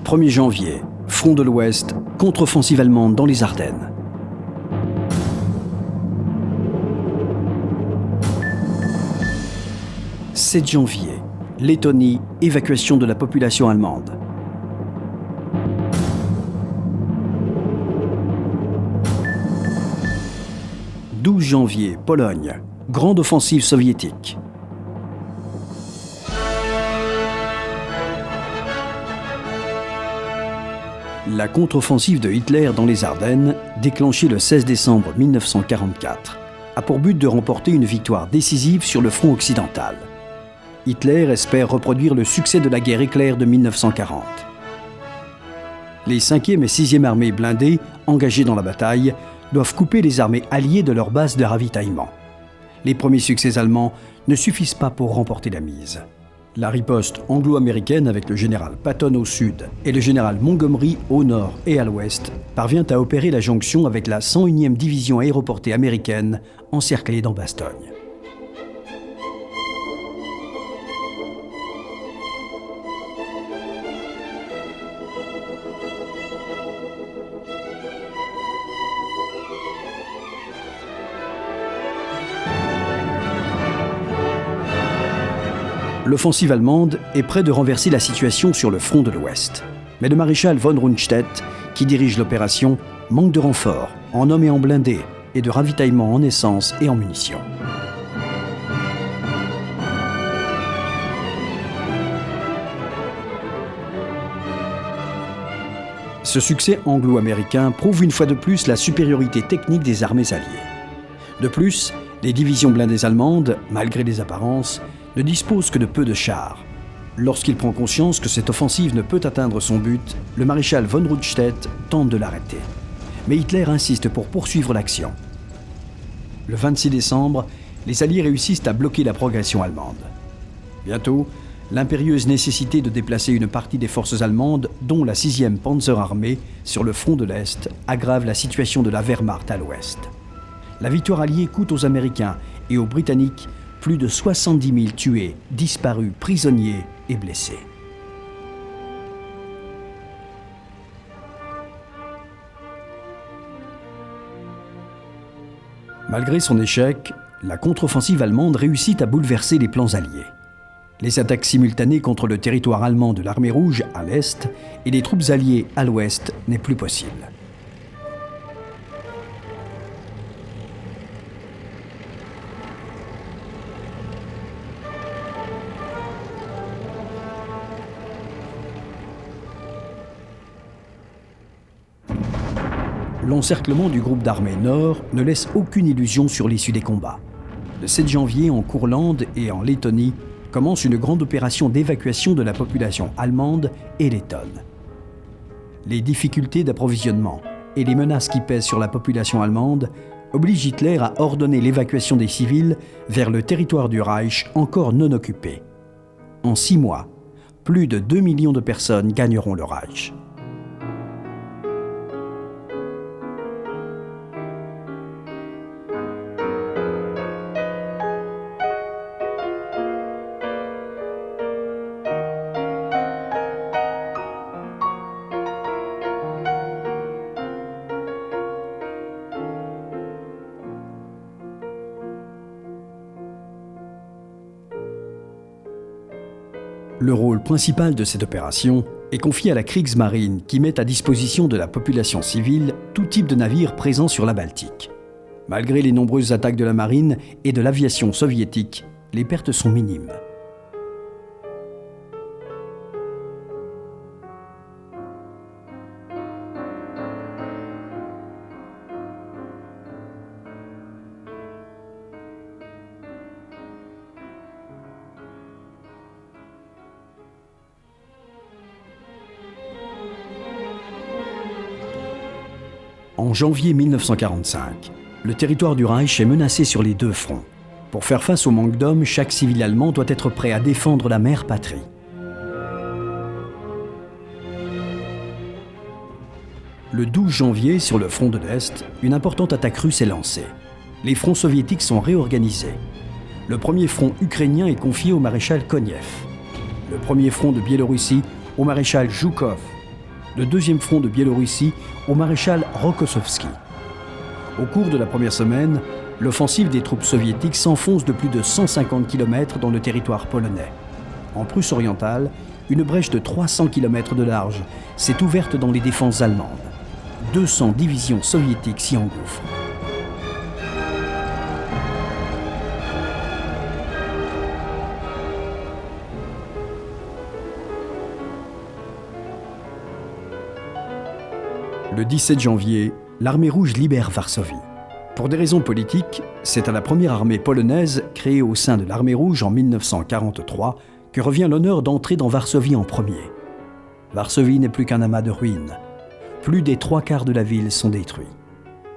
1er janvier, front de l'Ouest, contre-offensive allemande dans les Ardennes. « 7 janvier, Lettonie, évacuation de la population allemande. 12 janvier, Pologne, grande offensive soviétique. La contre-offensive de Hitler dans les Ardennes, déclenchée le 16 décembre 1944, a pour but de remporter une victoire décisive sur le front occidental. Hitler espère reproduire le succès de la guerre éclair de 1940. Les 5e et 6e armées blindées, engagées dans la bataille, doivent couper les armées alliées de leur base de ravitaillement. Les premiers succès allemands ne suffisent pas pour remporter la mise. La riposte anglo-américaine avec le général Patton au sud et le général Montgomery au nord et à l'ouest parvient à opérer la jonction avec la 101e division aéroportée américaine encerclée dans Bastogne. L'offensive allemande est près de renverser la situation sur le front de l'Ouest. Mais le maréchal von Rundstedt, qui dirige l'opération, manque de renforts, en hommes et en blindés, et de ravitaillement en essence et en munitions. Ce succès anglo-américain prouve une fois de plus la supériorité technique des armées alliées. De plus, les divisions blindées allemandes, malgré les apparences, ne dispose que de peu de chars. Lorsqu'il prend conscience que cette offensive ne peut atteindre son but, le maréchal von Rundstedt tente de l'arrêter. Mais Hitler insiste pour poursuivre l'action. Le 26 décembre, les Alliés réussissent à bloquer la progression allemande. Bientôt, l'impérieuse nécessité de déplacer une partie des forces allemandes, dont la 6e Panzerarmee, sur le front de l'Est, aggrave la situation de la Wehrmacht à l'Ouest. La victoire alliée coûte aux Américains et aux Britanniques plus de 70 000 tués, disparus, prisonniers et blessés. Malgré son échec, la contre-offensive allemande réussit à bouleverser les plans alliés. Les attaques simultanées contre le territoire allemand de l'armée rouge à l'est et les troupes alliées à l'ouest n'est plus possible. L'encerclement du groupe d'armées Nord ne laisse aucune illusion sur l'issue des combats. Le 7 janvier, en Courlande et en Lettonie, commence une grande opération d'évacuation de la population allemande et lettonne. Les difficultés d'approvisionnement et les menaces qui pèsent sur la population allemande obligent Hitler à ordonner l'évacuation des civils vers le territoire du Reich encore non occupé. En 6 mois, plus de 2 millions de personnes gagneront le Reich. Le rôle principal de cette opération est confié à la Kriegsmarine qui met à disposition de la population civile tout type de navires présents sur la Baltique. Malgré les nombreuses attaques de la marine et de l'aviation soviétique, les pertes sont minimes. En janvier 1945, le territoire du Reich est menacé sur les 2 fronts. Pour faire face au manque d'hommes, chaque civil allemand doit être prêt à défendre la mère patrie. Le 12 janvier, sur le front de l'Est, une importante attaque russe est lancée. Les fronts soviétiques sont réorganisés. Le premier front ukrainien est confié au maréchal Konev. Le premier front de Biélorussie au maréchal Zhukov. le deuxième front de Biélorussie au maréchal Rokossovski. Au cours de la première semaine, l'offensive des troupes soviétiques s'enfonce de plus de 150 km dans le territoire polonais. En Prusse orientale, une brèche de 300 km de large s'est ouverte dans les défenses allemandes. 200 divisions soviétiques s'y engouffrent. Le 17 janvier, l'armée rouge libère Varsovie. Pour des raisons politiques, c'est à la première armée polonaise, créée au sein de l'armée rouge en 1943, que revient l'honneur d'entrer dans Varsovie en premier. Varsovie n'est plus qu'un amas de ruines. Plus des 3/4 de la ville sont détruits.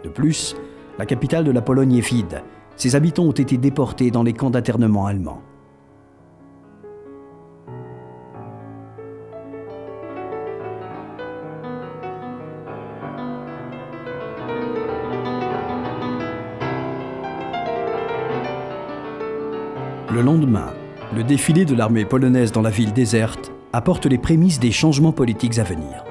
De plus, la capitale de la Pologne est vide. Ses habitants ont été déportés dans les camps d'internement allemands. Le lendemain, le défilé de l'armée polonaise dans la ville déserte apporte les prémices des changements politiques à venir.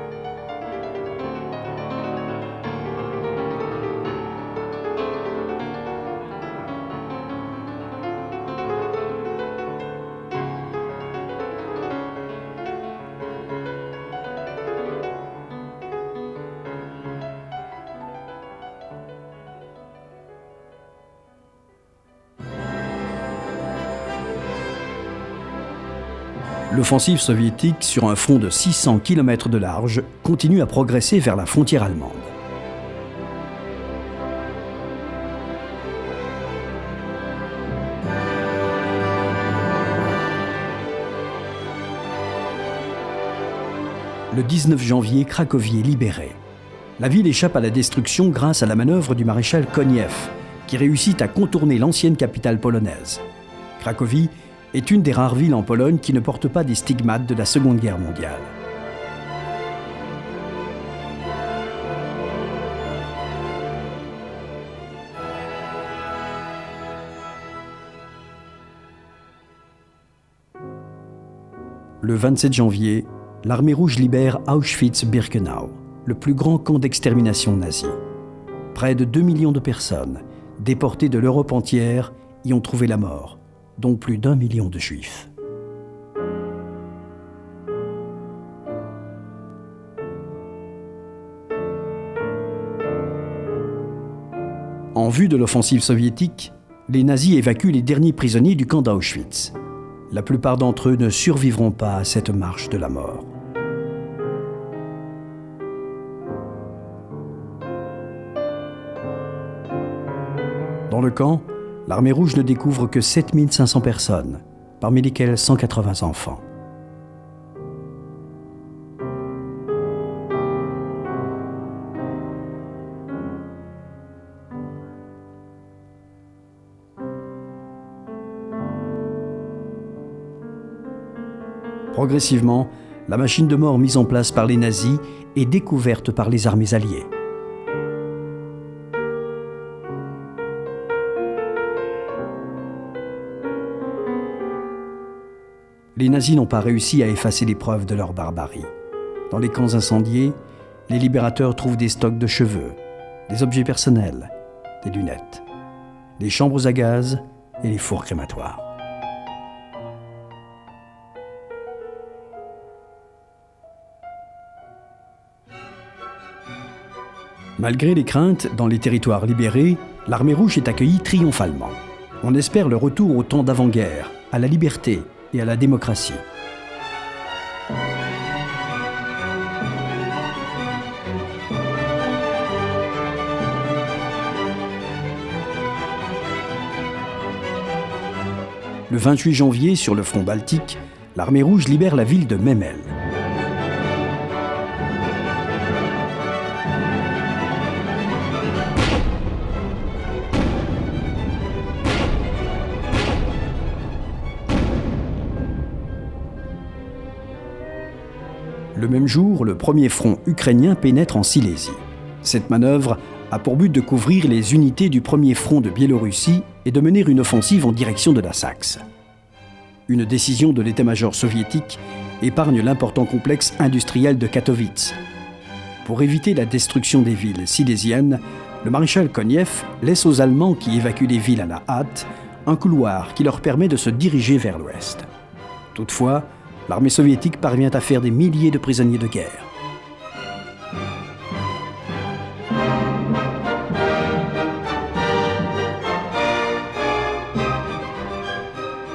L'offensive soviétique, sur un front de 600 km de large, continue à progresser vers la frontière allemande. Le 19 janvier, Cracovie est libérée. La ville échappe à la destruction grâce à la manœuvre du maréchal Koniev, qui réussit à contourner l'ancienne capitale polonaise. Cracovie est une des rares villes en Pologne qui ne porte pas des stigmates de la Seconde Guerre mondiale. Le 27 janvier, l'armée rouge libère Auschwitz-Birkenau, le plus grand camp d'extermination nazi. Près de 2 millions de personnes, déportées de l'Europe entière, y ont trouvé la mort, dont plus d'1 million de Juifs. En vue de l'offensive soviétique, les nazis évacuent les derniers prisonniers du camp d'Auschwitz. La plupart d'entre eux ne survivront pas à cette marche de la mort. Dans le camp, l'armée rouge ne découvre que 7500 personnes, parmi lesquelles 180 enfants. Progressivement, la machine de mort mise en place par les nazis est découverte par les armées alliées. Les nazis n'ont pas réussi à effacer les preuves de leur barbarie. Dans les camps incendiés, les libérateurs trouvent des stocks de cheveux, des objets personnels, des lunettes, des chambres à gaz et les fours crématoires. Malgré les craintes, dans les territoires libérés, l'armée rouge est accueillie triomphalement. On espère le retour au temps d'avant-guerre, à la liberté et à la démocratie. Le 28 janvier, sur le front baltique, l'armée rouge libère la ville de Memel. Le même jour, le premier front ukrainien pénètre en Silésie. Cette manœuvre a pour but de couvrir les unités du premier front de Biélorussie et de mener une offensive en direction de la Saxe. Une décision de l'état-major soviétique épargne l'important complexe industriel de Katowice, Pour éviter la destruction des villes silésiennes, le maréchal Koniev laisse aux Allemands qui évacuent les villes à la hâte un couloir qui leur permet de se diriger vers l'ouest. Toutefois, l'armée soviétique parvient à faire des milliers de prisonniers de guerre.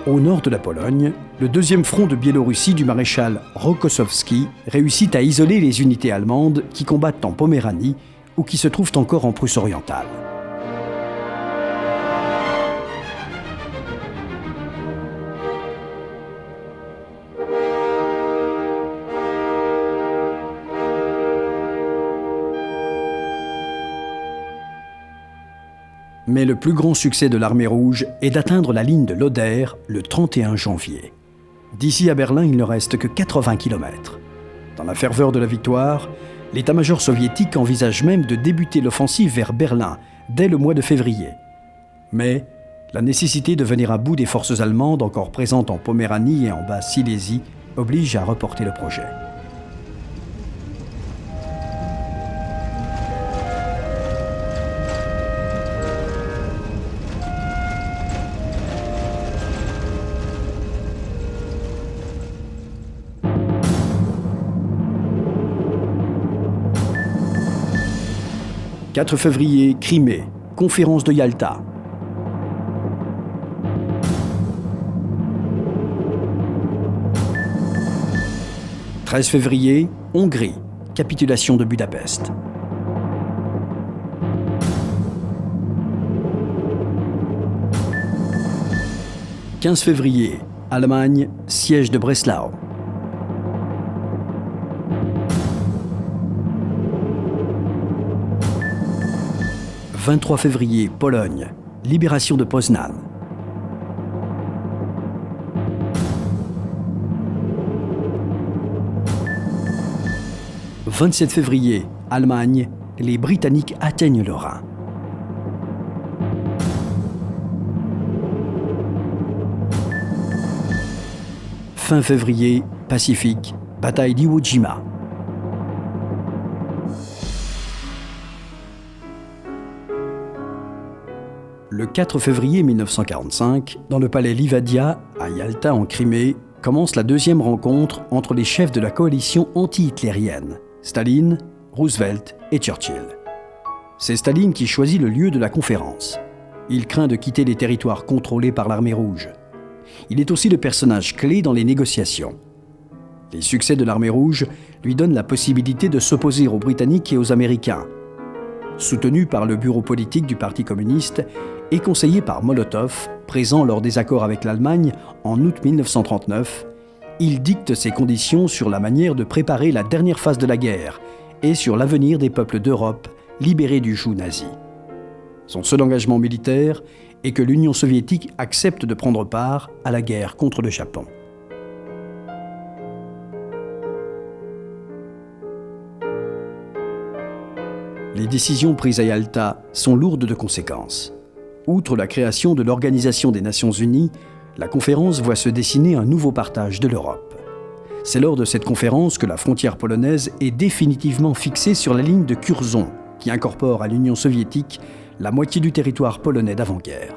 Au nord de la Pologne, le deuxième front de Biélorussie du maréchal Rokossovski réussit à isoler les unités allemandes qui combattent en Poméranie ou qui se trouvent encore en Prusse orientale. Mais le plus grand succès de l'armée rouge est d'atteindre la ligne de l'Oder le 31 janvier. D'ici à Berlin, il ne reste que 80 km. Dans la ferveur de la victoire, l'état-major soviétique envisage même de débuter l'offensive vers Berlin dès le mois de février. Mais la nécessité de venir à bout des forces allemandes encore présentes en Poméranie et en Basse-Silésie oblige à reporter le projet. « 4 février, Crimée, conférence de Yalta. » 13 février, Hongrie, capitulation de Budapest. 15 février, Allemagne, siège de Breslau. 23 février, Pologne, libération de Poznań. 27 février, Allemagne, les Britanniques atteignent le Rhin. Fin février, Pacifique, bataille d'Iwo Jima. Le 4 février 1945, dans le palais Livadia, à Yalta en Crimée, commence la deuxième rencontre entre les chefs de la coalition anti-hitlérienne, Staline, Roosevelt et Churchill. C'est Staline qui choisit le lieu de la conférence. Il craint de quitter les territoires contrôlés par l'armée rouge. Il est aussi le personnage clé dans les négociations. Les succès de l'armée rouge lui donnent la possibilité de s'opposer aux Britanniques et aux Américains. Soutenu par le bureau politique du Parti communiste et conseillé par Molotov, présent lors des accords avec l'Allemagne en août 1939, il dicte ses conditions sur la manière de préparer la dernière phase de la guerre et sur l'avenir des peuples d'Europe libérés du joug nazi. Son seul engagement militaire est que l'Union soviétique accepte de prendre part à la guerre contre le Japon. Les décisions prises à Yalta sont lourdes de conséquences. Outre la création de l'Organisation des Nations Unies, la conférence voit se dessiner un nouveau partage de l'Europe. C'est lors de cette conférence que la frontière polonaise est définitivement fixée sur la ligne de Curzon, qui incorpore à l'Union soviétique la moitié du territoire polonais d'avant-guerre.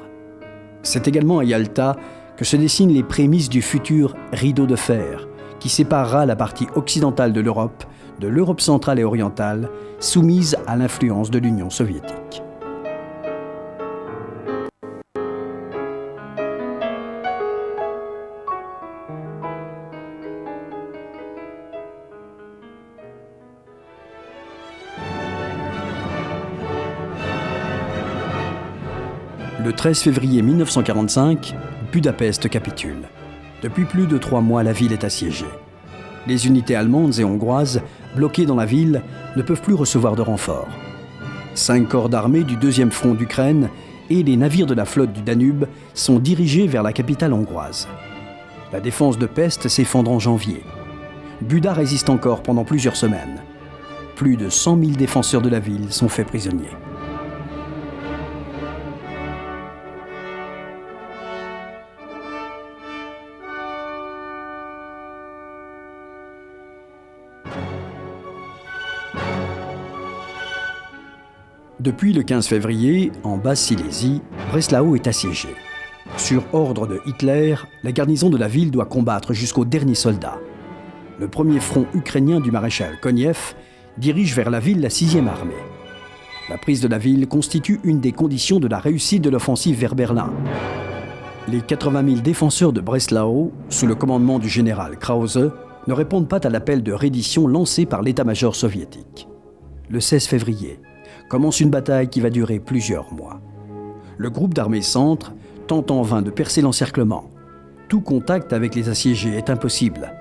C'est également à Yalta que se dessinent les prémices du futur rideau de fer, qui séparera la partie occidentale de l'Europe centrale et orientale, soumise à l'influence de l'Union soviétique. Le 13 février 1945, Budapest capitule. Depuis plus de 3 mois, la ville est assiégée. Les unités allemandes et hongroises, bloquées dans la ville, ne peuvent plus recevoir de renforts. 5 corps d'armée du 2e front d'Ukraine et les navires de la flotte du Danube sont dirigés vers la capitale hongroise. La défense de Pest s'effondre en janvier. Buda résiste encore pendant plusieurs semaines. Plus de 100 000 défenseurs de la ville sont faits prisonniers. Depuis le 15 février, en Basse-Silésie, Breslau est assiégée. Sur ordre de Hitler, la garnison de la ville doit combattre jusqu'au dernier soldat. Le premier front ukrainien du maréchal Koniev dirige vers la ville la 6e armée. La prise de la ville constitue une des conditions de la réussite de l'offensive vers Berlin. Les 80 000 défenseurs de Breslau, sous le commandement du général Krause, ne répondent pas à l'appel de reddition lancé par l'état-major soviétique. Le 16 février, commence une bataille qui va durer plusieurs mois. Le groupe d'armée centre tente en vain de percer l'encerclement. Tout contact avec les assiégés est impossible.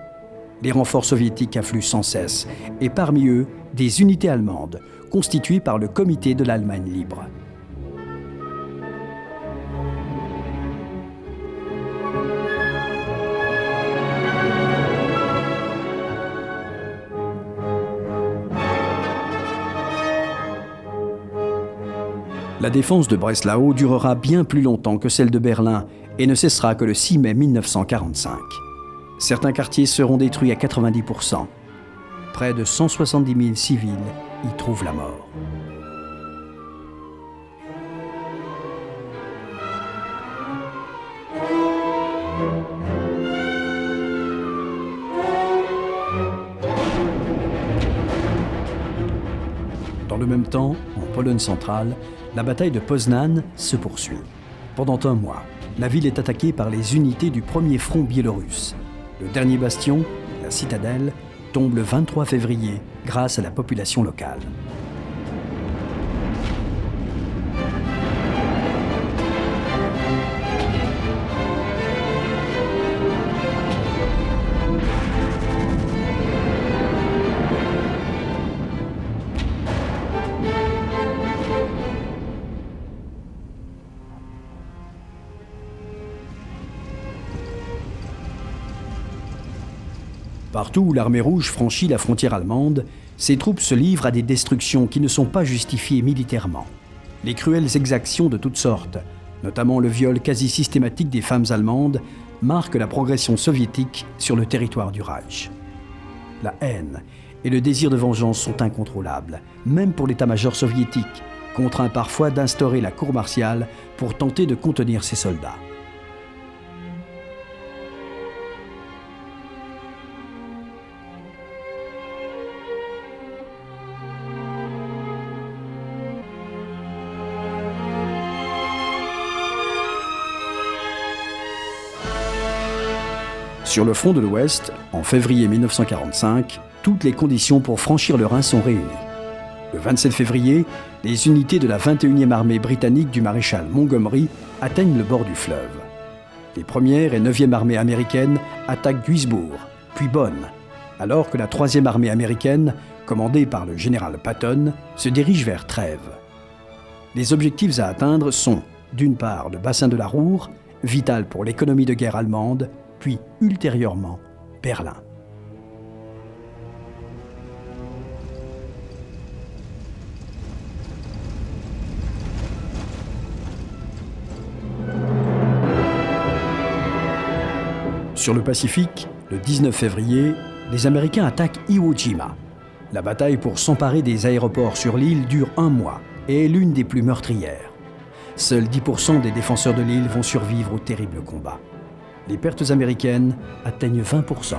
Les renforts soviétiques affluent sans cesse, et parmi eux, des unités allemandes, constituées par le Comité de l'Allemagne libre. La défense de Breslau durera bien plus longtemps que celle de Berlin et ne cessera que le 6 mai 1945. Certains quartiers seront détruits à 90%. Près de 170 000 civils y trouvent la mort. Dans le même temps, en Pologne centrale, la bataille de Poznań se poursuit. Pendant un mois, la ville est attaquée par les unités du premier front biélorusse. Le dernier bastion, la citadelle, tombe le 23 février grâce à la population locale. Partout où l'armée rouge franchit la frontière allemande, ses troupes se livrent à des destructions qui ne sont pas justifiées militairement. Les cruelles exactions de toutes sortes, notamment le viol quasi systématique des femmes allemandes, marquent la progression soviétique sur le territoire du Reich. La haine et le désir de vengeance sont incontrôlables, même pour l'état-major soviétique, contraint parfois d'instaurer la cour martiale pour tenter de contenir ses soldats. Sur le front de l'Ouest, en février 1945, toutes les conditions pour franchir le Rhin sont réunies. Le 27 février, les unités de la 21e armée britannique du maréchal Montgomery atteignent le bord du fleuve. Les 1e et 9e armées américaines attaquent Duisbourg, puis Bonn, alors que la 3e armée américaine, commandée par le général Patton, se dirige vers Trèves. Les objectifs à atteindre sont, d'une part, le bassin de la Ruhr, vital pour l'économie de guerre allemande, puis ultérieurement Berlin. Sur le Pacifique, le 19 février, les Américains attaquent Iwo Jima. La bataille pour s'emparer des aéroports sur l'île dure un mois et est l'une des plus meurtrières. Seuls 10% des défenseurs de l'île vont survivre au terrible combat. Les pertes américaines atteignent 20%.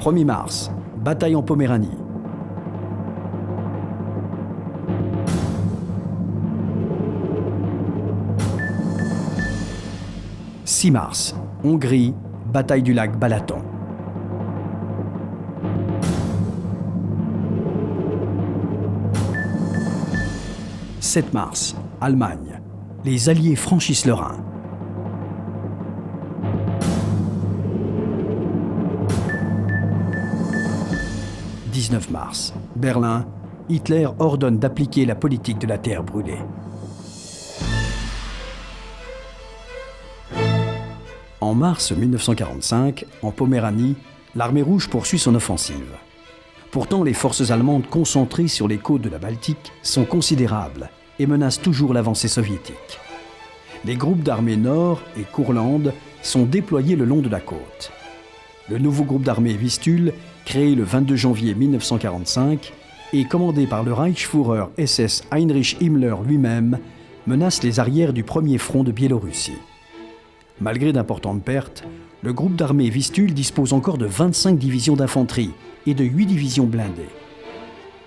« 1er mars, bataille en Poméranie. 6 mars, Hongrie, bataille du lac Balaton. 7 mars, Allemagne. Les Alliés franchissent le Rhin. 19 mars, Berlin, Hitler ordonne d'appliquer la politique de la terre brûlée. En mars 1945, en Poméranie, l'armée rouge poursuit son offensive. Pourtant, les forces allemandes concentrées sur les côtes de la Baltique sont considérables et menacent toujours l'avancée soviétique. Les groupes d'armées Nord et Courlande sont déployés le long de la côte. Le nouveau groupe d'armées Vistule, créé le 22 janvier 1945 et commandé par le Reichsführer SS Heinrich Himmler lui-même, menace les arrières du premier front de Biélorussie. Malgré d'importantes pertes, le groupe d'armées Vistule dispose encore de 25 divisions d'infanterie et de 8 divisions blindées.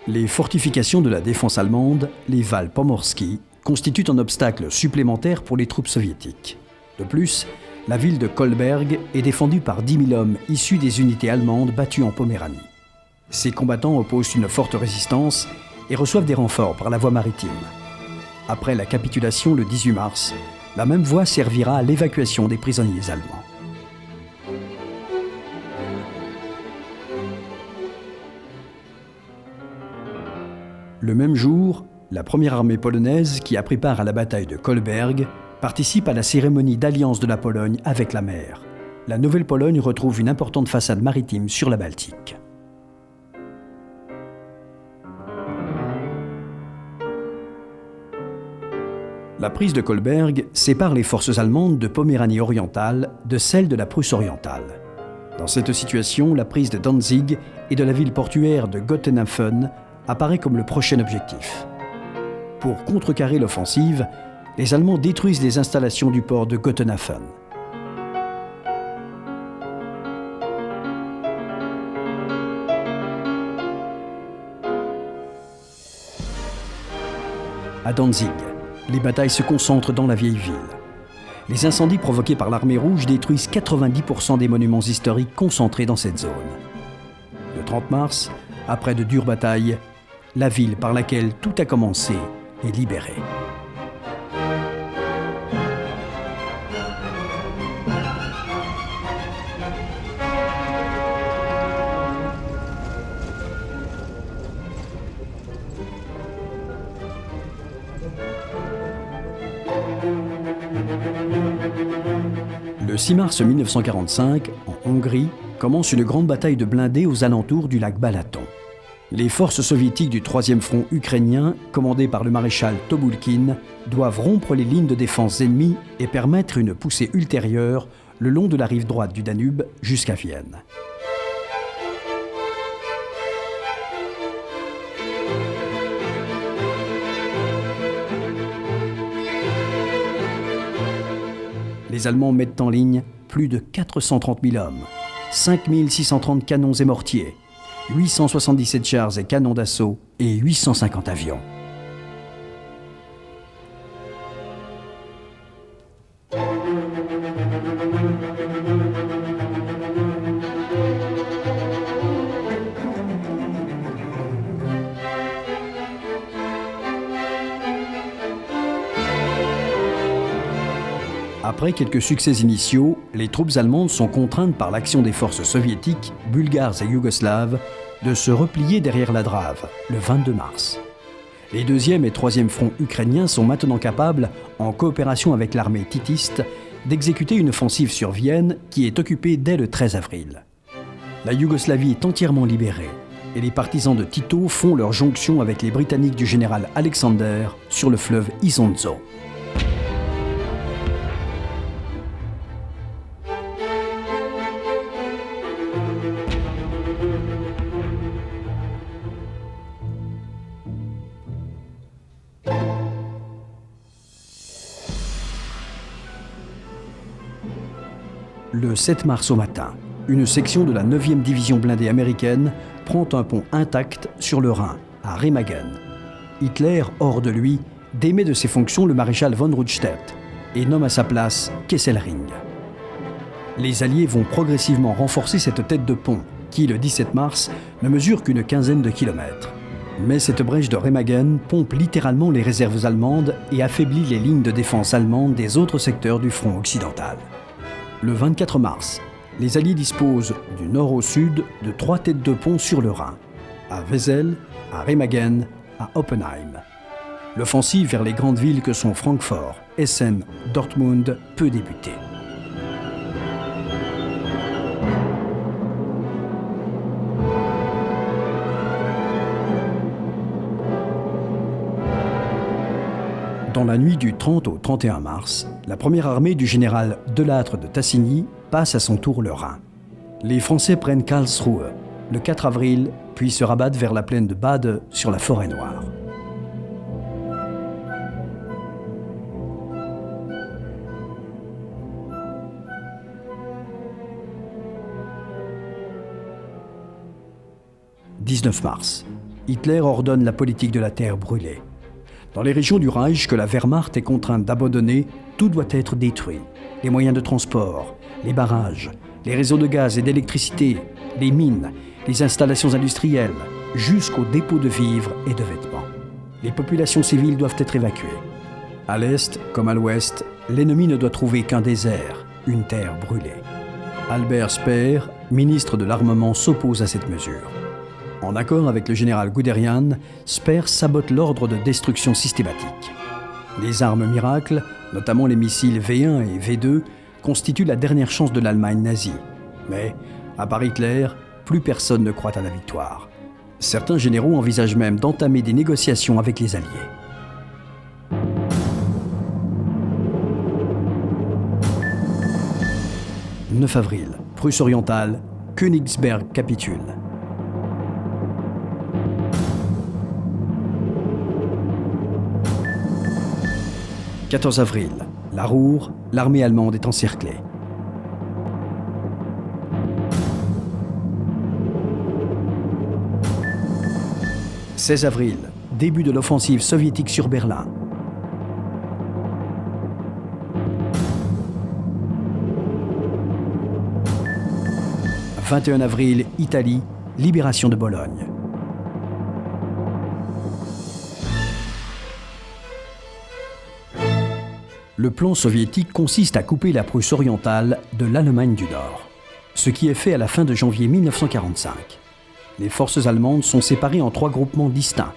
Les fortifications de la défense allemande, les Val Pomorski, constituent un obstacle supplémentaire pour les troupes soviétiques. De plus, la ville de Kolberg est défendue par 10 000 hommes issus des unités allemandes battues en Poméranie. Ces combattants opposent une forte résistance et reçoivent des renforts par la voie maritime. Après la capitulation le 18 mars, la même voie servira à l'évacuation des prisonniers allemands. Le même jour, la première armée polonaise, qui a pris part à la bataille de Kolberg, participe à la cérémonie d'alliance de la Pologne avec la mer. La Nouvelle-Pologne retrouve une importante façade maritime sur la Baltique. La prise de Kolberg sépare les forces allemandes de Poméranie orientale de celles de la Prusse orientale. Dans cette situation, la prise de Danzig et de la ville portuaire de Gotenhafen apparaît comme le prochain objectif. Pour contrecarrer l'offensive, les Allemands détruisent les installations du port de Gotenhafen. À Danzig, les batailles se concentrent dans la vieille ville. Les incendies provoqués par l'armée rouge détruisent 90% des monuments historiques concentrés dans cette zone. Le 30 mars, après de dures batailles, la ville par laquelle tout a commencé est libérée. Le 6 mars 1945, en Hongrie, commence une grande bataille de blindés aux alentours du lac Balaton. Les forces soviétiques du 3e front ukrainien, commandées par le maréchal Toboulkine, doivent rompre les lignes de défense ennemies et permettre une poussée ultérieure le long de la rive droite du Danube jusqu'à Vienne. Les Allemands mettent en ligne plus de 430 000 hommes, 5 630 canons et mortiers, 877 chars et canons d'assaut et 850 avions. Après quelques succès initiaux, les troupes allemandes sont contraintes par l'action des forces soviétiques, bulgares et yougoslaves de se replier derrière la Drave, le 22 mars. Les 2e et 3e fronts ukrainiens sont maintenant capables, en coopération avec l'armée titiste, d'exécuter une offensive sur Vienne qui est occupée dès le 13 avril. La Yougoslavie est entièrement libérée et les partisans de Tito font leur jonction avec les Britanniques du général Alexander sur le fleuve Isonzo. Le 7 mars au matin, une section de la 9e division blindée américaine prend un pont intact sur le Rhin, à Remagen. Hitler, hors de lui, démet de ses fonctions le maréchal von Rundstedt et nomme à sa place Kesselring. Les Alliés vont progressivement renforcer cette tête de pont, qui, le 17 mars, ne mesure qu'une quinzaine de kilomètres. Mais cette brèche de Remagen pompe littéralement les réserves allemandes et affaiblit les lignes de défense allemandes des autres secteurs du front occidental. Le 24 mars, les Alliés disposent du nord au sud de 3 têtes de pont sur le Rhin. à Wesel, à Remagen, à Oppenheim. L'offensive vers les grandes villes que sont Francfort, Essen, Dortmund peut débuter. Dans la nuit du 30 au 31 mars, la première armée du général Delattre de Tassigny passe à son tour le Rhin. Les Français prennent Karlsruhe le 4 avril, puis se rabattent vers la plaine de Bade sur la Forêt-Noire. « 19 mars. Hitler ordonne la politique de la terre brûlée. Dans les régions du Reich que la Wehrmacht est contrainte d'abandonner, tout doit être détruit. Les moyens de transport, les barrages, les réseaux de gaz et d'électricité, les mines, les installations industrielles, jusqu'aux dépôts de vivres et de vêtements. Les populations civiles doivent être évacuées. À l'est comme à l'ouest, l'ennemi ne doit trouver qu'un désert, une terre brûlée. Albert Speer, ministre de l'Armement, s'oppose à cette mesure. En accord avec le général Guderian, Speer sabote l'ordre de destruction systématique. Les armes miracles, notamment les missiles V1 et V2, constituent la dernière chance de l'Allemagne nazie. Mais, à part Hitler, plus personne ne croit à la victoire. Certains généraux envisagent même d'entamer des négociations avec les Alliés. « 9 avril, Prusse orientale, Königsberg capitule. 14 avril, la Ruhr, l'armée allemande est encerclée. « 16 avril, début de l'offensive soviétique sur Berlin. « 21 avril, Italie, libération de Bologne. Le plan soviétique consiste à couper la Prusse orientale de l'Allemagne du Nord, ce qui est fait à la fin de janvier 1945. Les forces allemandes sont séparées en 3 groupements distincts.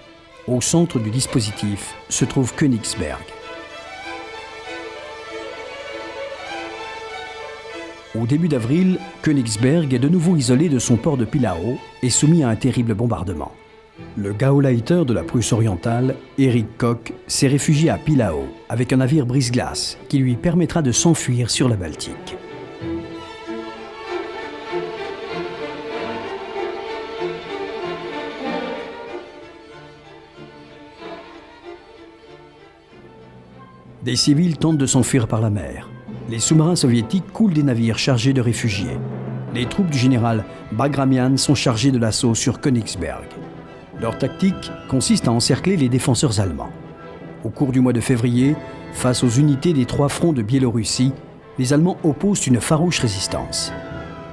Au centre du dispositif se trouve Königsberg. Au début d'avril, Königsberg est de nouveau isolé de son port de Pillau et soumis à un terrible bombardement. Le Gauleiter de la Prusse orientale, Erich Koch, s'est réfugié à Pillau avec un navire brise-glace qui lui permettra de s'enfuir sur la Baltique. Des civils tentent de s'enfuir par la mer. Les sous-marins soviétiques coulent des navires chargés de réfugiés. Les troupes du général Bagramian sont chargées de l'assaut sur Königsberg. Leur tactique consiste à encercler les défenseurs allemands. Au cours du mois de février, face aux unités des 3 fronts de Biélorussie, les Allemands opposent une farouche résistance.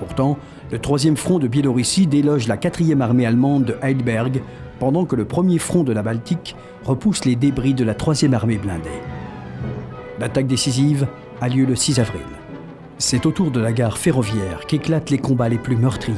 Pourtant, le 3e front de Biélorussie déloge la 4e armée allemande de Heidelberg, pendant que le 1er front de la Baltique repousse les débris de la 3e armée blindée. L'attaque décisive a lieu le 6 avril. C'est autour de la gare ferroviaire qu'éclatent les combats les plus meurtriers.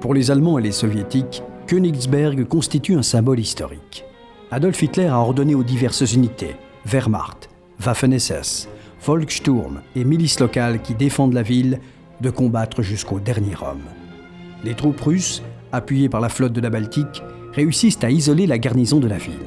Pour les Allemands et les Soviétiques, Königsberg constitue un symbole historique. Adolf Hitler a ordonné aux diverses unités, Wehrmacht, Waffen-SS, Volkssturm et milices locales qui défendent la ville, de combattre jusqu'au dernier homme. Les troupes russes, appuyées par la flotte de la Baltique, réussissent à isoler la garnison de la ville.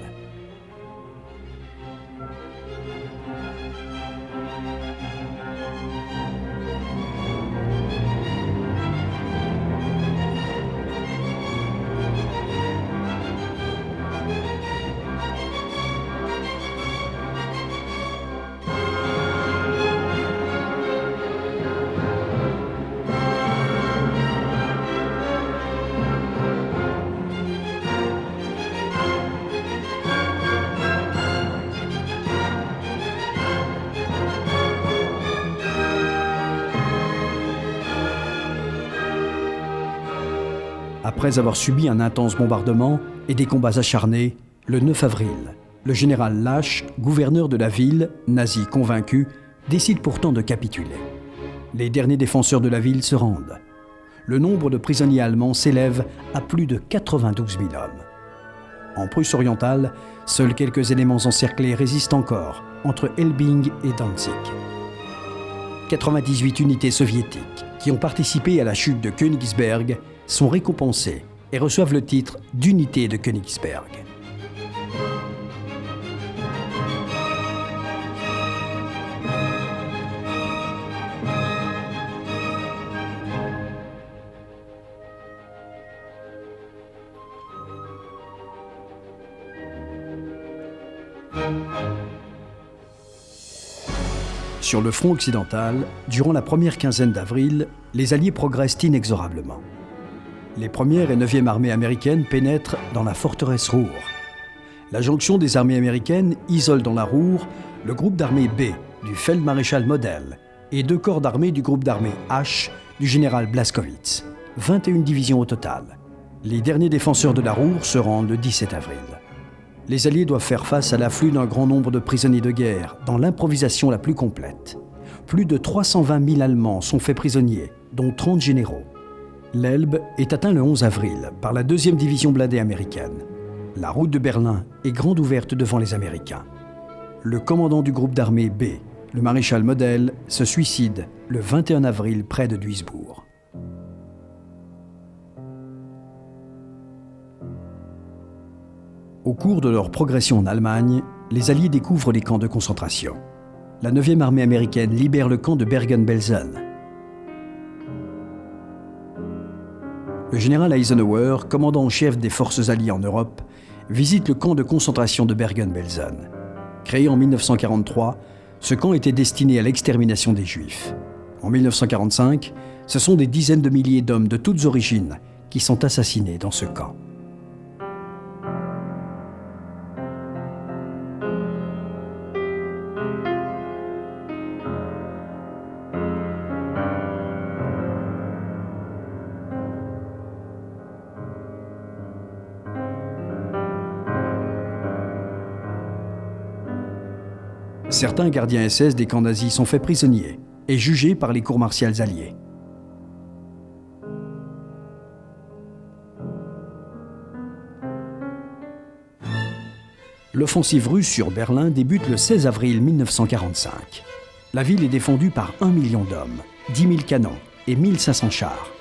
Après avoir subi un intense bombardement et des combats acharnés, le 9 avril, le général Lach, gouverneur de la ville, nazi convaincu, décide pourtant de capituler. Les derniers défenseurs de la ville se rendent. Le nombre de prisonniers allemands s'élève à plus de 92 000 hommes. En Prusse orientale, seuls quelques éléments encerclés résistent encore entre Elbing et Danzig. 98 unités soviétiques qui ont participé à la chute de Königsberg sont récompensées et reçoivent le titre d'unité de Königsberg. Sur le front occidental, durant la première quinzaine d'avril, les Alliés progressent inexorablement. Les 1er et 9e armées américaines pénètrent dans la forteresse Ruhr. La jonction des armées américaines isole dans la Ruhr le groupe d'armée B du Feldmaréchal Model et 2 corps d'armée du groupe d'armée H du général Blaskowitz. 21 divisions au total. Les derniers défenseurs de la Ruhr se rendent le 17 avril. Les Alliés doivent faire face à l'afflux d'un grand nombre de prisonniers de guerre dans l'improvisation la plus complète. Plus de 320 000 Allemands sont faits prisonniers, dont 30 généraux. L'Elbe est atteint le 11 avril par la 2e division blindée américaine. La route de Berlin est grande ouverte devant les Américains. Le commandant du groupe d'armée B, le maréchal Model, se suicide le 21 avril près de Duisbourg. Au cours de leur progression en Allemagne, les Alliés découvrent les camps de concentration. La 9e armée américaine libère le camp de Bergen-Belsen. Le général Eisenhower, commandant en chef des forces alliées en Europe, visite le camp de concentration de Bergen-Belsen. Créé en 1943, ce camp était destiné à l'extermination des Juifs. En 1945, ce sont des dizaines de milliers d'hommes de toutes origines qui sont assassinés dans ce camp. Certains gardiens SS des camps nazis sont faits prisonniers et jugés par les cours martiales alliées. L'offensive russe sur Berlin débute le 16 avril 1945. La ville est défendue par 1 million d'hommes, 10 000 canons et 1500 chars.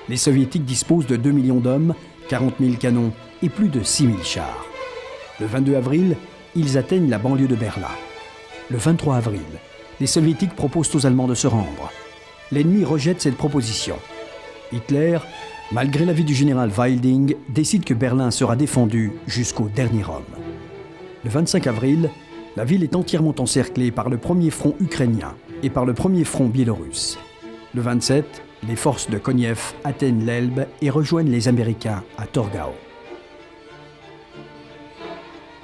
Les soviétiques disposent de 2 millions d'hommes, 40 000 canons et plus de 6 000 chars. Le 22 avril, ils atteignent la banlieue de Berlin. Le 23 avril, les soviétiques proposent aux Allemands de se rendre. L'ennemi rejette cette proposition. Hitler, malgré l'avis du général Wilding, décide que Berlin sera défendue jusqu'au dernier homme. Le 25 avril, la ville est entièrement encerclée par le premier front ukrainien et par le premier front biélorusse. Le 27, les forces de Koniev atteignent l'Elbe et rejoignent les Américains à Torgau.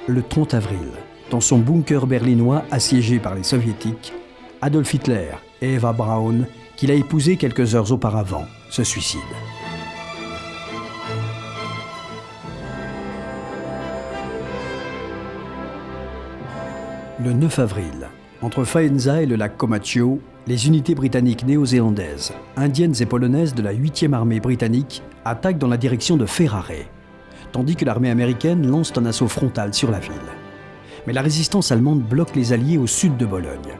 Le 30 avril, dans son bunker berlinois assiégé par les Soviétiques, Adolf Hitler et Eva Braun, qu'il a épousée quelques heures auparavant, se suicident. Le 9 avril, entre Faenza et le lac Comacchio, les unités britanniques néo-zélandaises, indiennes et polonaises de la 8e armée britannique attaquent dans la direction de Ferrare, tandis que l'armée américaine lance un assaut frontal sur la ville. Mais la résistance allemande bloque les Alliés au sud de Bologne.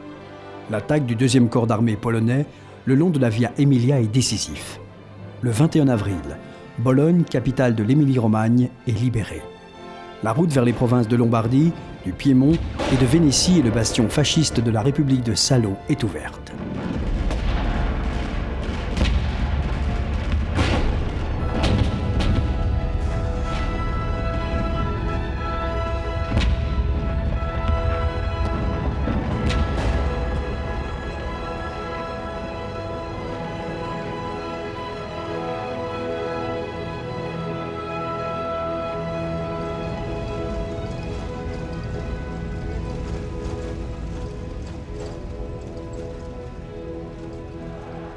L'attaque du 2e corps d'armée polonais le long de la Via Emilia est décisif. Le 21 avril, Bologne, capitale de l'Émilie-Romagne, est libérée. La route vers les provinces de Lombardie, du Piémont et de Vénétie et le bastion fasciste de la République de Salo est ouverte.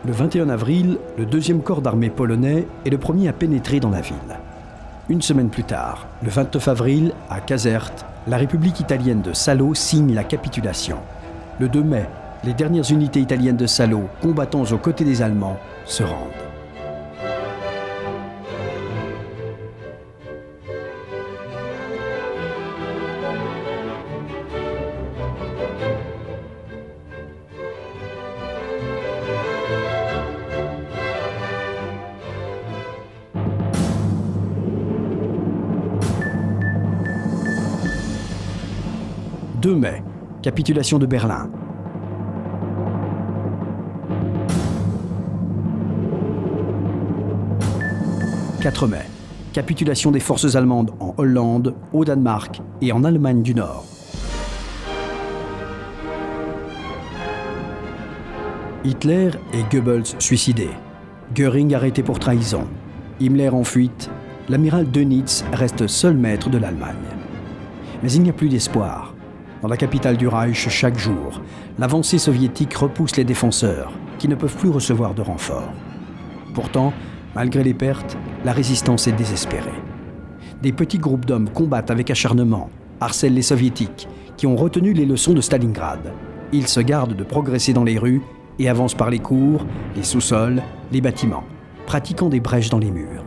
Le 21 avril, le 2e corps d'armée polonais est le premier à pénétrer dans la ville. Une semaine plus tard, le 29 avril, à Caserte, la République italienne de Salo signe la capitulation. Le 2 mai, les dernières unités italiennes de Salo, combattant aux côtés des Allemands, se rendent. « 2 mai, capitulation de Berlin. 4 mai, capitulation des forces allemandes en Hollande, au Danemark et en Allemagne du Nord. Hitler et Goebbels suicidés. Göring arrêté pour trahison. Himmler en fuite. L'amiral Dönitz reste seul maître de l'Allemagne. Mais il n'y a plus d'espoir. Dans la capitale du Reich, chaque jour, l'avancée soviétique repousse les défenseurs, qui ne peuvent plus recevoir de renforts. Pourtant, malgré les pertes, la résistance est désespérée. Des petits groupes d'hommes combattent avec acharnement, harcèlent les soviétiques, qui ont retenu les leçons de Stalingrad. Ils se gardent de progresser dans les rues et avancent par les cours, les sous-sols, les bâtiments, pratiquant des brèches dans les murs.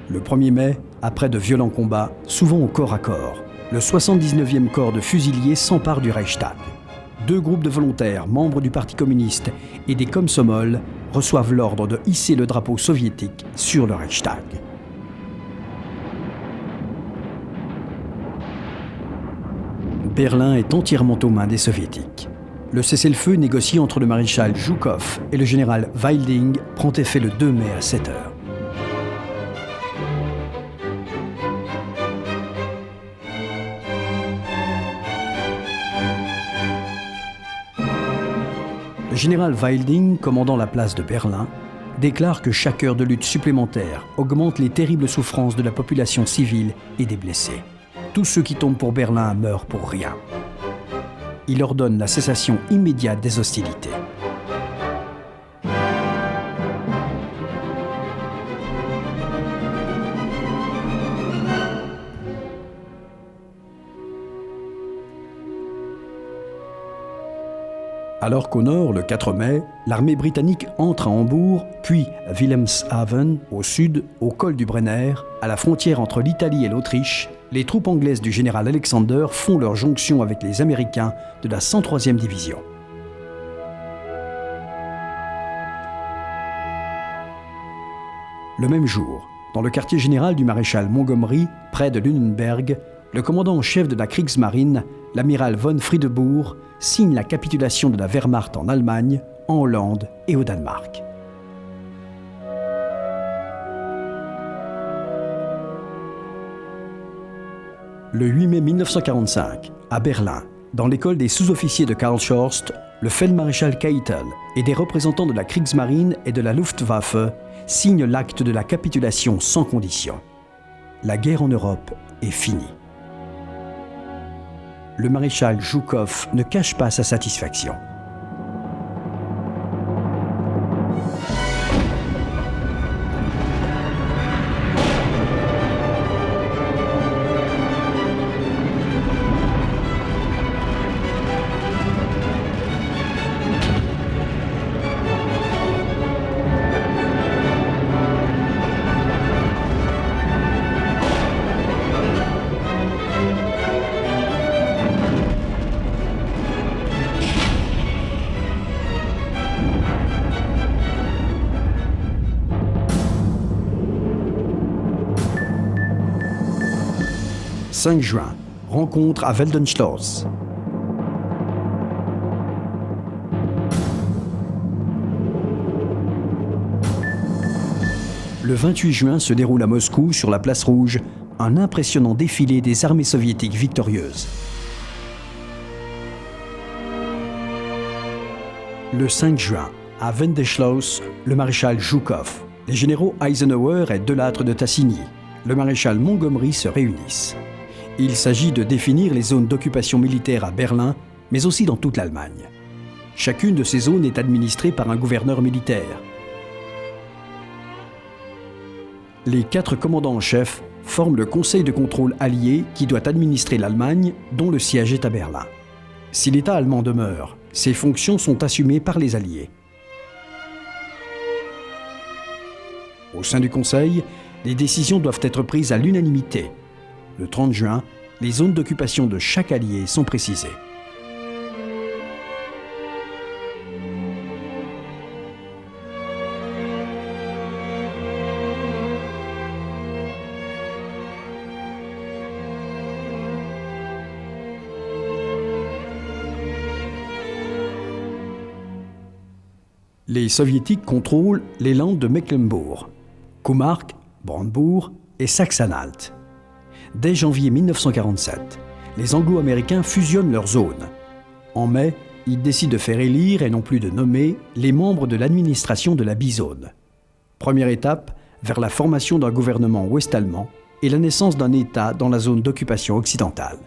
Le 1er mai, après de violents combats, souvent au corps à corps, le 79e corps de fusiliers s'empare du Reichstag. 2 groupes de volontaires, membres du Parti communiste et des Komsomol, reçoivent l'ordre de hisser le drapeau soviétique sur le Reichstag. Berlin est entièrement aux mains des soviétiques. Le cessez-le-feu négocié entre le maréchal Zhukov et le général Weilding prend effet le 2 mai à 7 heures. Le général Weilding, commandant la place de Berlin, déclare que chaque heure de lutte supplémentaire augmente les terribles souffrances de la population civile et des blessés. Tous ceux qui tombent pour Berlin meurent pour rien. Il ordonne la cessation immédiate des hostilités. Alors qu'au nord, le 4 mai, l'armée britannique entre à Hambourg, puis à Wilhelmshaven, au sud, au col du Brenner, à la frontière entre l'Italie et l'Autriche, les troupes anglaises du général Alexander font leur jonction avec les Américains de la 103e division. Le même jour, dans le quartier général du maréchal Montgomery, près de Lunenburg, le commandant en chef de la Kriegsmarine, l'amiral von Friedeburg, signe la capitulation de la Wehrmacht en Allemagne, en Hollande et au Danemark. Le 8 mai 1945, à Berlin, dans l'école des sous-officiers de Karlshorst, le Feldmaréchal Keitel et des représentants de la Kriegsmarine et de la Luftwaffe signent l'acte de la capitulation sans condition. La guerre en Europe est finie. Le maréchal Zhukov ne cache pas sa satisfaction. « 5 juin, rencontre à Wildenschloss. Le 28 juin se déroule à Moscou, sur la place Rouge, un impressionnant défilé des armées soviétiques victorieuses. Le 5 juin, À Wendeschloss, le maréchal Zhukov, les généraux Eisenhower et Delattre de Tassigny, le maréchal Montgomery se réunissent. Il s'agit de définir les zones d'occupation militaire à Berlin, mais aussi dans toute l'Allemagne. Chacune de ces zones est administrée par un gouverneur militaire. Les 4 commandants en chef forment le Conseil de contrôle allié qui doit administrer l'Allemagne, dont le siège est à Berlin. Si l'État allemand demeure, ses fonctions sont assumées par les Alliés. Au sein du Conseil, les décisions doivent être prises à l'unanimité. Le 30 juin, les zones d'occupation de chaque allié sont précisées. Les Soviétiques contrôlent les Landes de Mecklembourg, Comarque, Brandebourg et Saxe-Anhalt. Dès janvier 1947, les Anglo-Américains fusionnent leurs zones. En mai, ils décident de faire élire et non plus de nommer les membres de l'administration de la bizone. Première étape vers la formation d'un gouvernement ouest-allemand et la naissance d'un État dans la zone d'occupation occidentale.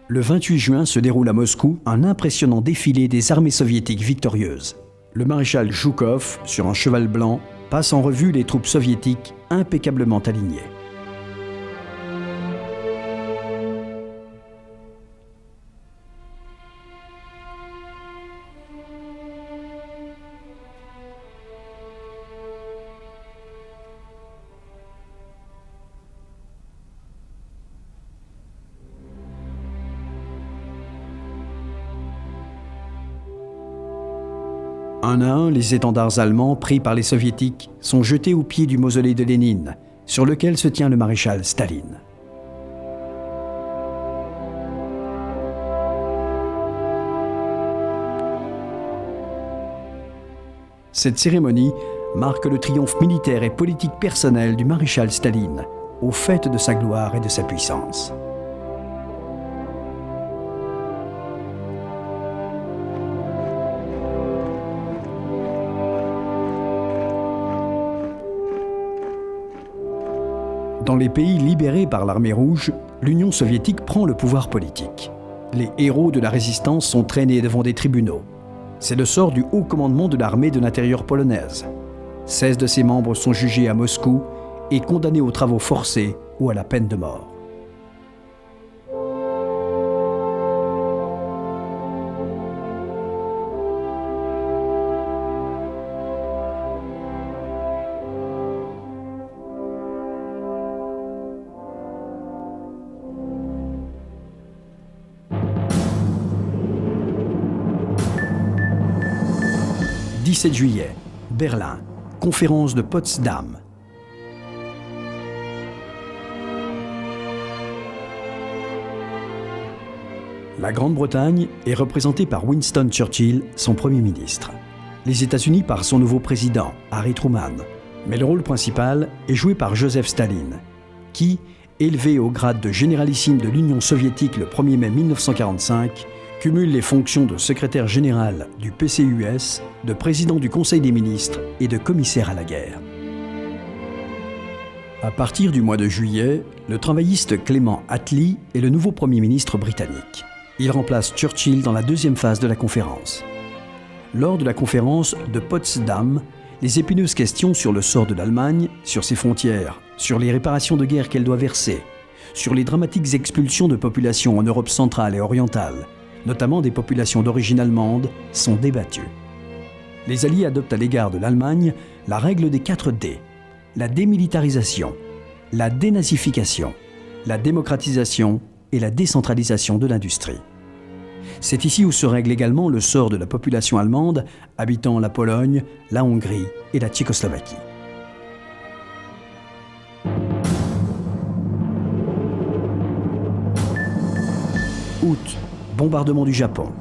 Le 28 juin se déroule à Moscou un impressionnant défilé des armées soviétiques victorieuses. Le maréchal Zhukov, sur un cheval blanc, passe en revue les troupes soviétiques impeccablement alignées. Un à un, les étendards allemands pris par les soviétiques sont jetés au pied du mausolée de Lénine, sur lequel se tient le maréchal Staline. Cette cérémonie marque le triomphe militaire et politique personnel du maréchal Staline, au faîte de sa gloire et de sa puissance. Dans les pays libérés par l'armée rouge, l'Union soviétique prend le pouvoir politique. Les héros de la résistance sont traînés devant des tribunaux. C'est le sort du haut commandement de l'armée de l'intérieur polonaise. 16 de ses membres sont jugés à Moscou et condamnés aux travaux forcés ou à la peine de mort. « 17 juillet, Berlin, conférence de Potsdam. La Grande-Bretagne est représentée par Winston Churchill, son Premier ministre. Les États-Unis par son nouveau président, Harry Truman. Mais le rôle principal est joué par Joseph Staline, qui, élevé au grade de généralissime de l'Union soviétique le 1er mai 1945, cumule les fonctions de secrétaire général du PCUS, de président du Conseil des ministres et de commissaire à la guerre. À partir du mois de juillet, le travailliste Clement Attlee est le nouveau Premier ministre britannique. Il remplace Churchill dans la deuxième phase de la conférence. Lors de la conférence de Potsdam, les épineuses questions sur le sort de l'Allemagne, sur ses frontières, sur les réparations de guerre qu'elle doit verser, sur les dramatiques expulsions de populations en Europe centrale et orientale, notamment des populations d'origine allemande, sont débattues. Les Alliés adoptent à l'égard de l'Allemagne la règle des 4 D, la démilitarisation, la dénazification, la démocratisation et la décentralisation de l'industrie. C'est ici où se règle également le sort de la population allemande habitant la Pologne, la Hongrie et la Tchécoslovaquie. Août, bombardement du Japon.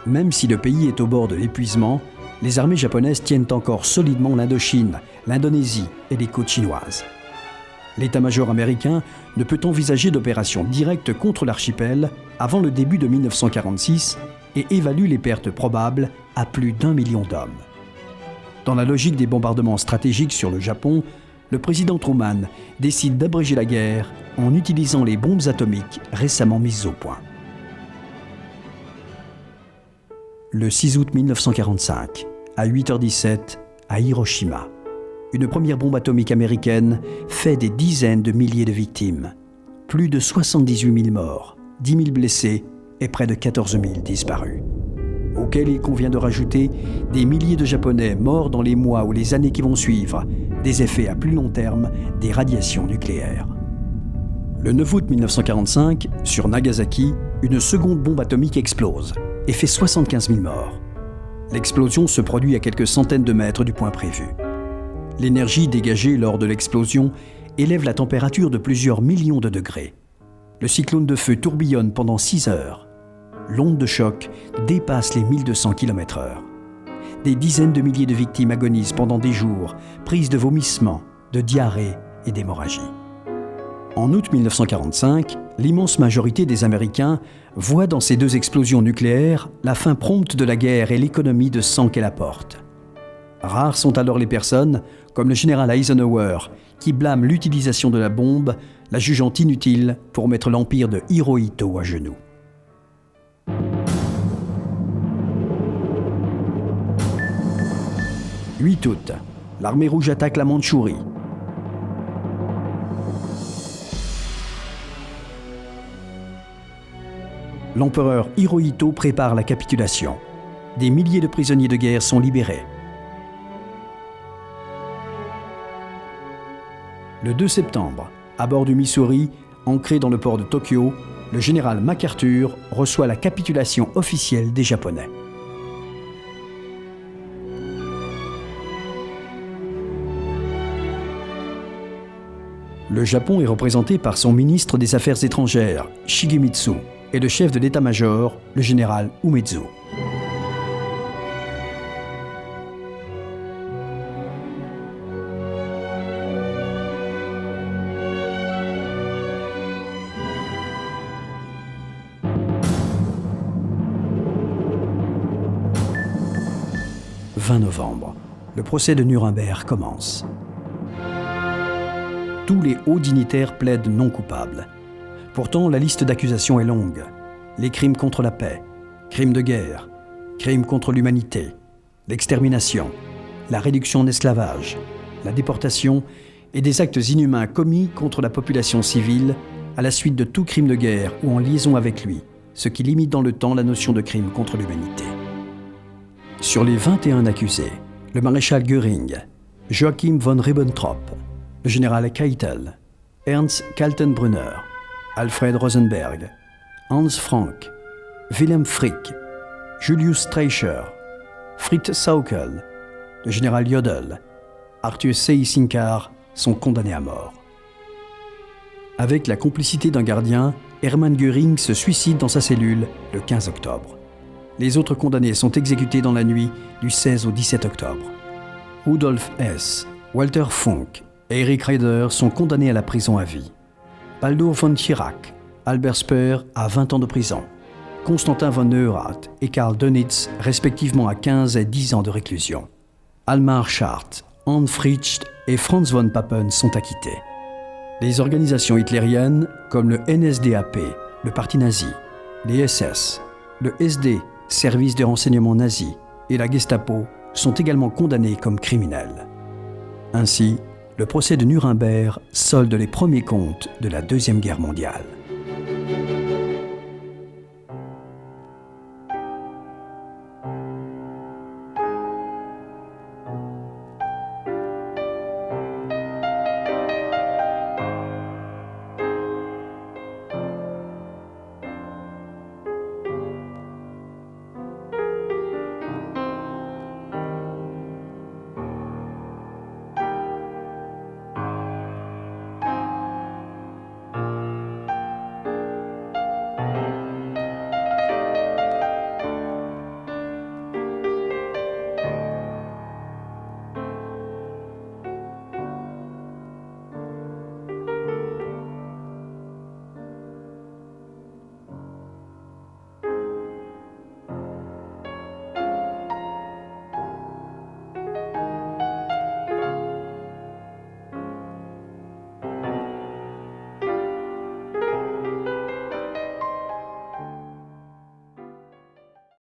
Même si le pays est au bord de l'épuisement, les armées japonaises tiennent encore solidement l'Indochine, l'Indonésie et les côtes chinoises. L'état-major américain ne peut envisager d'opération directe contre l'archipel avant le début de 1946 et évalue les pertes probables à plus d'1 million d'hommes. Dans la logique des bombardements stratégiques sur le Japon, le président Truman décide d'abréger la guerre en utilisant les bombes atomiques récemment mises au point. Le 6 août 1945, à 8h17, à Hiroshima, une première bombe atomique américaine fait des dizaines de milliers de victimes, plus de 78 000 morts, 10 000 blessés et près de 14 000 disparus, auxquels il convient de rajouter des milliers de Japonais morts dans les mois ou les années qui vont suivre, des effets à plus long terme des radiations nucléaires. Le 9 août 1945, sur Nagasaki, une seconde bombe atomique explose et fait 75 000 morts. L'explosion se produit à quelques centaines de mètres du point prévu. L'énergie dégagée lors de l'explosion élève la température de plusieurs millions de degrés. Le cyclone de feu tourbillonne pendant 6 heures. L'onde de choc dépasse les 1200 km/h. Des dizaines de milliers de victimes agonisent pendant des jours, prises de vomissements, de diarrhée et d'hémorragie. En août 1945, l'immense majorité des Américains voit dans ces deux explosions nucléaires la fin prompte de la guerre et l'économie de sang qu'elle apporte. Rares sont alors les personnes, comme le général Eisenhower, qui blâment l'utilisation de la bombe, la jugeant inutile pour mettre l'empire de Hirohito à genoux. « 8 août, l'armée rouge attaque la Mandchourie. L'empereur Hirohito prépare la capitulation. Des milliers de prisonniers de guerre sont libérés. Le 2 septembre, à bord du Missouri, ancré dans le port de Tokyo, le général MacArthur reçoit la capitulation officielle des Japonais. Le Japon est représenté par son ministre des Affaires étrangères, Shigemitsu, et le chef de l'état-major, le général Umezu. « 20 novembre, le procès de Nuremberg commence. Tous les hauts dignitaires plaident non coupables. Pourtant, la liste d'accusations est longue. Les crimes contre la paix, crimes de guerre, crimes contre l'humanité, l'extermination, la réduction en esclavage, la déportation et des actes inhumains commis contre la population civile à la suite de tout crime de guerre ou en liaison avec lui, ce qui limite dans le temps la notion de crime contre l'humanité. Sur les 21 accusés, le maréchal Göring, Joachim von Ribbentrop, le général Keitel, Ernst Kaltenbrunner, Alfred Rosenberg, Hans Frank, Wilhelm Frick, Julius Streicher, Fritz Sauckel, le général Jodl, Arthur Seyssinkar sont condamnés à mort. Avec la complicité d'un gardien, Hermann Göring se suicide dans sa cellule le 15 octobre. Les autres condamnés sont exécutés dans la nuit du 16 au 17 octobre. Rudolf Hess, Walter Funk et Erich Raeder sont condamnés à la prison à vie. Baldur von Schirach, Albert Speer à 20 ans de prison. Constantin von Neurath et Karl Dönitz respectivement à 15 et 10 ans de réclusion. Almar Schart, Hans Fritzsch et Franz von Papen sont acquittés. Les organisations hitlériennes comme le NSDAP, le parti nazi, les SS, le SD, service de renseignement nazi, et la Gestapo sont également condamnés comme criminels. Ainsi, le procès de Nuremberg solde les premiers comptes de la Deuxième Guerre mondiale.